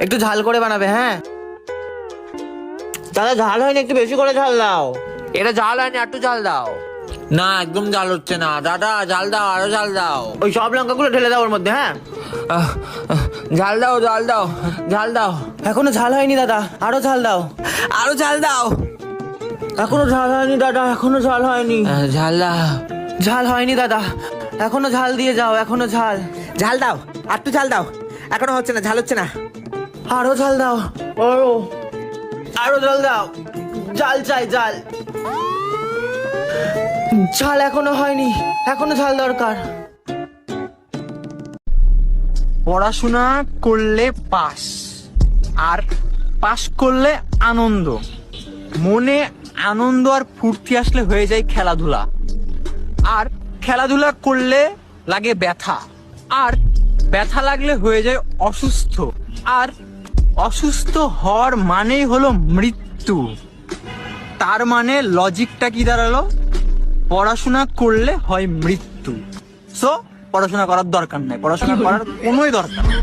একটু ঝাল করে বানাবে। হ্যাঁ দাদা, ঝাল হয়নি, একটু বেশি করে ঝাল দাও। এটা ঝাল হয়নি, একটু ঝাল দাও। না একদম ঝাল হচ্ছে না দাদা, ঝাল দাও, আরো ঝাল দাও। ওই সব লঙ্কাগুলো ঢেলে দাও ওর মধ্যে। হ্যাঁ ঝাল দাও, ঝাল দাও, ঝাল দাও। এখনো ঝাল হয়নি দাদা, আরো ঝাল দাও। আরো ঝাল দাও। এখনো ঝাল হয়নি দাদা, এখনো ঝাল হয়নি। ঝাল দাও। ঝাল হয়নি দাদা, এখনো ঝাল দিয়ে যাও, এখনো ঝাল। ঝাল দাও, আর একটু ঝাল দাও। এখনো হচ্ছে না, ঝাল হচ্ছে না। আরো ঝাল দাও, আরো আরো ঝাল দাও। ঝাল চাই, ঝাল। ঝাল এখনো হয়নি, এখনো ঝাল দরকার। পড়াশোনা করলে পাস, আর পাস করলে আনন্দ। মনে আনন্দ আর ফুর্তি আসলে হয়ে যায় খেলাধুলা, আর খেলাধুলা করলে লাগে ব্যথা, আর ব্যথা লাগলে হয়ে যায় অসুস্থ, আর অসুস্থ হওয়ার মানেই হলো মৃত্যু। তার মানে লজিকটা কি দাঁড়ালো? পড়াশোনা করলে হয় মৃত্যু। সো পড়াশোনা করার দরকার নাই, পড়াশোনা করার কোনোই দরকার নেই।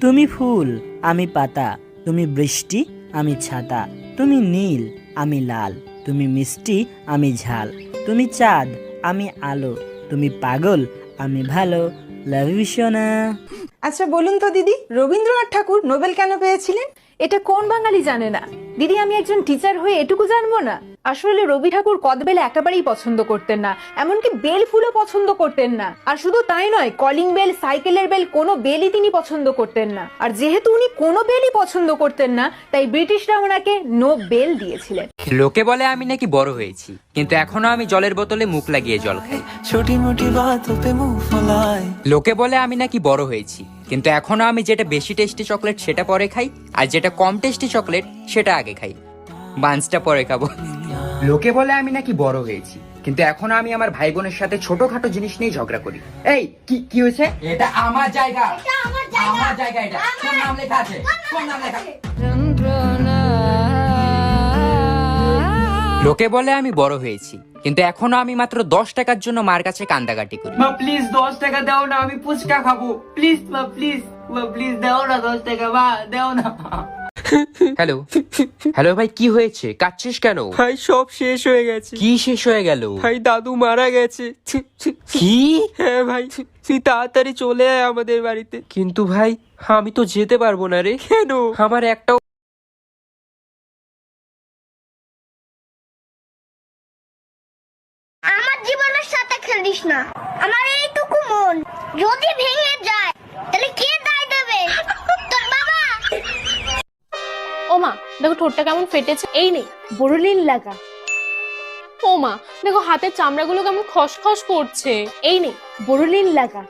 তুমি ফুল আমি পাতা, তুমি বৃষ্টি আমি ছাতা, তুমি নীল আমি লাল, তুমি মিষ্টি আমি ঝাল, তুমি চাঁদ আমি আলো, তুমি পাগল আমি ভালো। লাভ ইউ সোনা। আচ্ছা বলুন তো দিদি, রবীন্দ্রনাথ ঠাকুর নোবেল কেন পেয়েছিলেন? এটা কোন বাঙালি জানে না? দিদি, আমি একজন টিচার হয়ে এটুকু জানবো না? আসলে রবি ঠাকুর কদবেল একেবারেই পছন্দ করতেন না, এমনকি বেল ফুলও পছন্দ করতেন না। আর শুধু তাই নয়, কলিং বেল, সাইকেলের বেল, কোনো বেলই তিনি পছন্দ করতেন না। আর যেহেতু উনি কোনো বেলই পছন্দ করতেন না, তাই ব্রিটিশরা ওনাকে নো বেল দিয়েছিলেন। লোকে বলে আমি নাকি বড় হয়েছি, কিন্তু এখনো আমি জলের বোতলে মুখ লাগিয়ে জল খাই। ছোটি মোটি বাতোं पे मुंह फुलाए। লোকে বলে আমি নাকি বড় হয়েছি, কিন্তু এখনো আমি যেটা বেশি টেস্টি চকলেট সেটা পরে খাই, আর যেটা কম টেস্টি চকলেট সেটা আগে খাই। বান্সটা পরে খাবো। লোকে বলে আমি নাকি বড় হয়েছি, কিন্তু এখনো আমি আমার ভাই বোনের সাথে ছোটখাটো জিনিস নিয়ে ঝগড়া করি। এই কি কি হয়েছে? এটা আমার জায়গা, আমার জায়গা। এটা কোন নাম লেখা আছে? কোন নাম লেখা? লোকে বলে আমি বড় হয়েছি, কিন্তু এখনো আমি মাত্র 10 টাকার জন্য মার কাছে কান্দাকাটি করি। মা প্লিজ 10 টাকা দাও না, আমি ফুচকা খাবো। প্লিজ মা, প্লিজ মা, প্লিজ দাও না 10 টাকা, মা দাও না। হ্যালো হ্যালো ভাই, কি হয়েছে? কাঁদছিস কেন? ভাই সব শেষ হয়ে গেছে। কি শেষ হয়ে গেল? ভাই দাদু মারা গেছে। কি? হ্যাঁ ভাই, তুই তাড়াতাড়ি চলে আয় আমাদের বাড়িতে। কিন্তু ভাই আমি তো যেতে পারবো না রে। কেন? আমার একটাও আমার জীবনের সাথে খেলিস না। আমার এইটুকু মন যদি ভেঙে যায় তাহলে কে দায় দেবে? তোর বাবা। ও মা, দেখো ঠোঁটটা কেমন ফেটেছে। এই নে বোরোলিন লাগা। ও মা, দেখো হাতের চামড়াগুলো কেমন খসখস করছে। এই নে বোরোলিন লাগা।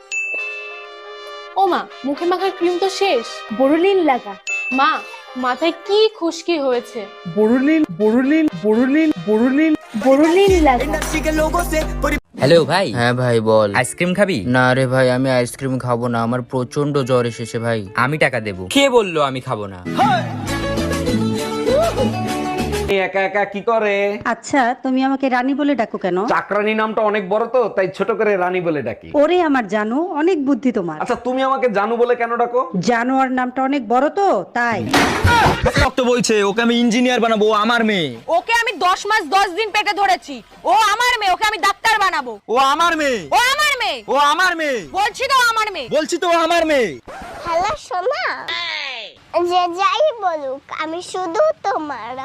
ও মা, মুখে মাখার ক্রিম তো শেষ, বোরোলিন লাগা। মা, মাথায় কি খুশকি হয়েছে। বোরোলিন লাগা। হ্যালো ভাই। হ্যাঁ ভাই বল। আইসক্রিম খাবি? না রে ভাই, আমি আইসক্রিম খাবো না, আমার প্রচন্ড জ্বর এসেছে ভাই। আমি টাকা দেবো। কে বললো আমি খাবো না? একা একা কি করে? আচ্ছা, তুমি আমাকে রানী বলে ডাকো কেন? চাকরানী নামটা অনেক বড় তো, তাই ছোট করে রানী বলে ডাকি। ওরে আমার জানো, অনেক বুদ্ধি তোমার। আচ্ছা তুমি আমাকে জানু বলে কেন ডাকো? জানোয়ার নামটা অনেক বড় তো, তাই। তো বলছে ওকে আমি ইঞ্জিনিয়ার বানাবো, আমার মেয়ে। ওকে আমি 10 মাস 10 দিন পেটে ধরেছি, ও আমার মেয়ে, ওকে আমি ডাক্তার বানাবো। ও আমার মেয়ে, ও আমার মেয়ে, ও আমার মেয়ে, বলছি তো আমার মেয়ে। বলছি তো আমার মেয়ে। হ্যালো সোনা, যে যাই বলুক আমি শুধু তোমার।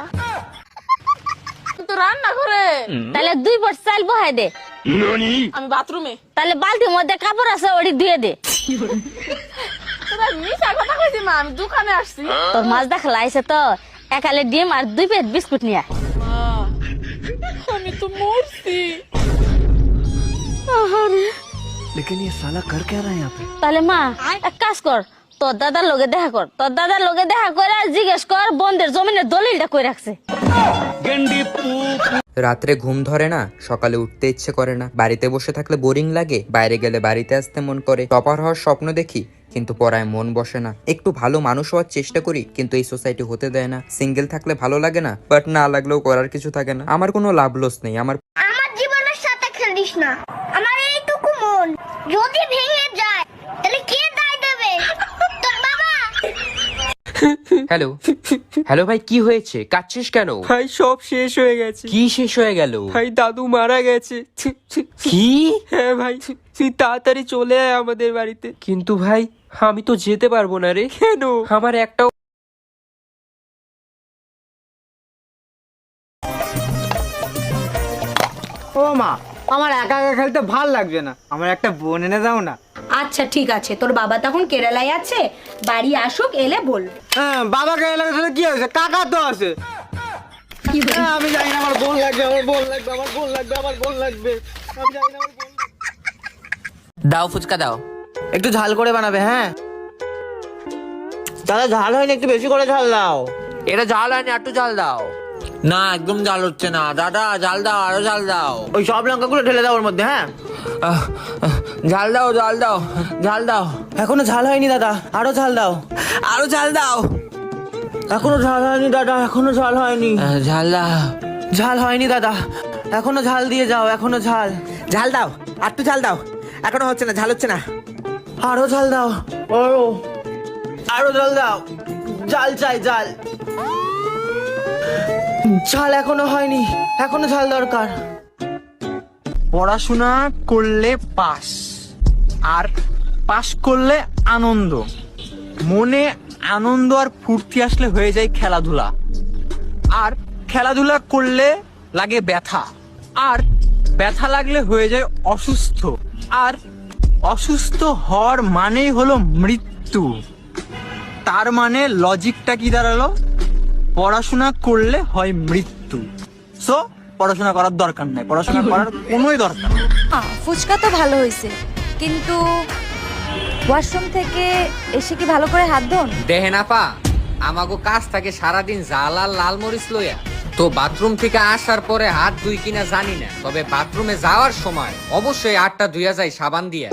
তো রান্না করে তাহলে 2 পট চাল বহাই দে। আমি বাথরুমে। তাহলে বালতির মধ্যে কাপড় আছে, ওটি ধুয়ে দে। তোরা মিশা কথা কইছি মা, আমি দোকানে আসছি। তোর মাছ দেখা লাইছে তো, একালে ডিম আর 2 প্লেট বিস্কুট নিয়ে আয়। আমি তো মরছি। लेकिन ये साला कर क्या रहा है यहाँ पे? তাহলে মা এক কাজ কর, তোর দাদার লগে দেখা কর, তোর দাদার লগে দেখা করে জিজ্ঞেস কর বন্ধের জমিনের দলিলটা কই রাখছে। রাত্রে ঘুম ধরে না, সকালে উঠতে ইচ্ছে করে না, বাড়িতে বসে থাকলে বোরিং লাগে, বাইরে গেলে বাড়িতে আসতে মন করে, টপার হওয়ার স্বপ্ন দেখি কিন্তু পড়ায় মন বসে না, একটু ভালো মানুষ হওয়ার চেষ্টা করি কিন্তু এই সোসাইটি হতে দেয় না, সিঙ্গেল থাকলে ভালো লাগে না, বাট না লাগলেও করার কিছু থাকে না, আমার কোনো লাভ লস নেই। আমার জীবনের সাথে খেলিস না। আমার এইটুকু মন যদি ভেঙে যায় তাহলে কে দায় দেবে? তোর বাবা। হ্যালো হ্যালো ভাই, কি হয়েছে? কাঁদছিস কেন? ভাই সব শেষ হয়ে গেছে। কি শেষ হয়ে গেল? ভাই দাদু মারা গেছে। কি? হ্যাঁ ভাই, তুই তাড়াতাড়ি চলে আয় আমাদের বাড়িতে। কিন্তু ভাই আমি তো যেতে পারবো না রে। কেন? আমার একটাও ও মা, আমার একা একা খেলতে ভাল লাগছে না, আমার একটা বোন এনে দাও না। আচ্ছা ঠিক আছে, তোর বাবা তখন কেরালায় আছে, বাড়ি আসুক, এলে বল। হ্যাঁ, বাবাকে এলাকা সাথে কি হয়েছে? কাকা তো আছে। হ্যাঁ, আমি জানি না, আমার বোন লাগবে, আমার বোন লাগবে, আমার বোন লাগবে, আমার বোন লাগবে। আমি জানি না, আমার বোন লাগবে। দাও ফুচকা দাও। একটু ঝাল করে বানাবে। হ্যাঁ দাদা, ঝাল হয়নি, একটু বেশি করে ঝাল দাও। এটা জাল হয়নি, একটু জাল দাও। না একদম জাল হচ্ছে না দাদা, জাল দাও, আরো জাল দাও। ওই সব লঙ্কাগুলো ঢেলে দাও ওর মধ্যে। হ্যাঁ, ঝাল দাও, জাল দাও, ঝাল দাও। এখনো ঝাল হয়নি দাদা, আরো ঝাল দাও। আরো ঝাল দাও। এখনো ঝাল হয়নি দাদা, এখনো ঝাল হয়নি। ঝাল দাও। ঝাল হয়নি দাদা, এখনো ঝাল দিয়ে যাও, এখনো ঝাল। ঝাল দাও, একটু ঝাল দাও। এখনো হচ্ছে না, ঝাল হচ্ছে না। আরো ঝাল দাও। আরো আরো ঝাল দাও। ঝাল চাই, ঝাল। ঝাল এখনো হয়নি, এখনো ঝাল দরকার। পড়াশোনা করলে পাস, আর পাস করলে আনন্দ। মনে আনন্দ আর ফুর্তি আসলে হয়ে যায় খেলাধুলা, আর খেলাধুলা করলে লাগে ব্যথা, আর ব্যথা লাগলে হয়ে যায় অসুস্থ, আর অসুস্থ হওয়ার মানেই হলো মৃত্যু। তার মানে লজিকটা কি দাঁড়ালো? পড়াশোনা করলে হয় মৃত্যু। সো পড়াশোনা করার দরকার নাই, পড়াশোনা করার কোনোই দরকার নেই। ফুচকা তো ভালো হয়েছে, কিন্তু ওয়াশরুম থেকে এসে কি ভালো করে হাত ধোন? দেহে না পা, আমাগো কাজ থাকে সারাদিন জাল আর লাল মরিচ লইয়া। তো বাথরুম থেকে আসার পরে হাত ধুই কিনা জানি না, তবে বাথরুমে যাওয়ার সময় অবশ্যই হাতটা ধুইয়া যায় সাবান দিয়া।